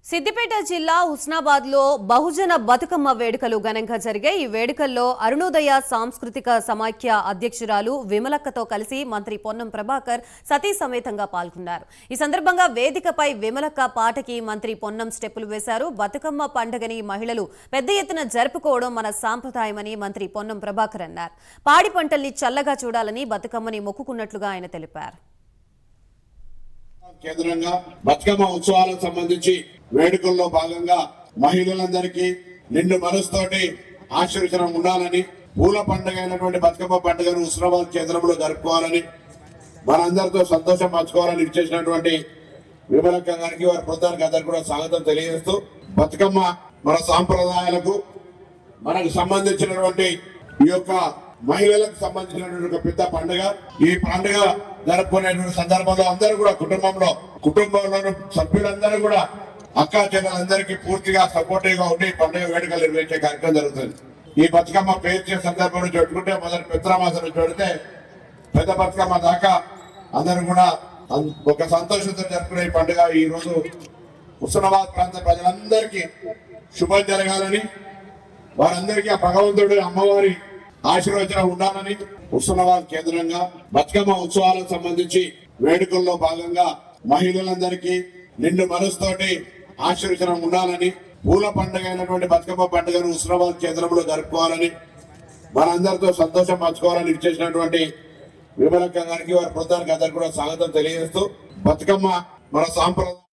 సిద్దిపేట జిల్లా హుస్నాబాద్ లో బహుజన బతుకమ్మ వేడుకలు ఘనంగా జరిగాయి। ఈ వేడుకల్లో అరుణోదయ సాంస్కృతిక సమాఖ్య అధ్యక్షురాలు విమలక్కతో కలిసి మంత్రి పొన్నం ప్రభాకర్ సతీ సమేతంగా పాల్గొన్నారు। ఈ సందర్భంగా వేదికపై విమలక్క పాటకి మంత్రి పొన్నం స్టెప్పులు వేశారు। బతుకమ్మ పండుగని మహిళలు పెద్ద ఎత్తున జరుపుకోవడం మన సాంప్రదాయమని మంత్రి పొన్నం ప్రభాకర్ అన్నారు। పాడి పంటల్ని చల్లగా చూడాలని బతుకమ్మని మొక్కుకున్నట్లుగా ఆయన తెలిపారు। కేంద్రంగా బతుకమ్మ ఉత్సవాలకు సంబంధించి వేడుకల్లో భాగంగా మహిళలందరికీ నిండు మనసుతోటి ఆశీర్వచనం ఉండాలని, పూల పండుగ అయినటువంటి బతుకమ్మ పండుగను హుస్నాబాద్ కేంద్రంలో జరుపుకోవాలని, మనందరితో సంతోషం పంచుకోవాలని ఇచ్చేసినటువంటి విమలక్క గారికి, వారి బృందానికి అందరికీ కూడా స్వాగతం తెలియజేస్తూ, బతుకమ్మ మన సాంప్రదాయాలకు మనకు సంబంధించినటువంటి ఈ యొక్క మహిళలకు సంబంధించినటువంటి పెద్ద పండుగ। ఈ పండుగ జరుపుకునేటువంటి సందర్భంలో అందరూ కూడా కుటుంబంలోని సభ్యులందరూ కూడా అక్కా చెల్లెలందరికీ పూర్తిగా సపోర్టివ్ గా ఉండి పండుగ వేడుకలు నిర్వహించే కార్యక్రమం జరుగుతుంది। ఈ బతుకమ్మ పేర్చే సందర్భంలో పెట్టుకుంటే మొదటి పిత్రమాసం పెడితే పెద్ద బతుకమ్మ దాకా అందరూ కూడా ఒక సంతోషంతో జరుపుకునే పండుగ ఈ రోజు హుస్నాబాద్ ప్రాంత ప్రజలందరికీ శుభం జరగాలని, వారందరికీ ఆ భగవంతుడు అమ్మవారి ఆశీర్వచనం ఉండాలని, హుస్నాబాద్ కేంద్రంగా బతుకమ్మ ఉత్సవాలకు సంబంధించి వేడుకల్లో భాగంగా మహిళలందరికీ నిండు మనసుతోటి ఆశీర్వచనం ఉండాలని, పూల పండుగ అయినటువంటి బతుకమ్మ పండుగను హుస్నాబాద్ కేంద్రంలో జరుపుకోవాలని, మనందరితో సంతోషం పంచుకోవాలని ఇచ్చేసినటువంటి విమలక్క గారికి, వారి బృందానికి అందరికీ కూడా స్వాగతం తెలియజేస్తూ, బతుకమ్మ మన సాంప్రదాయం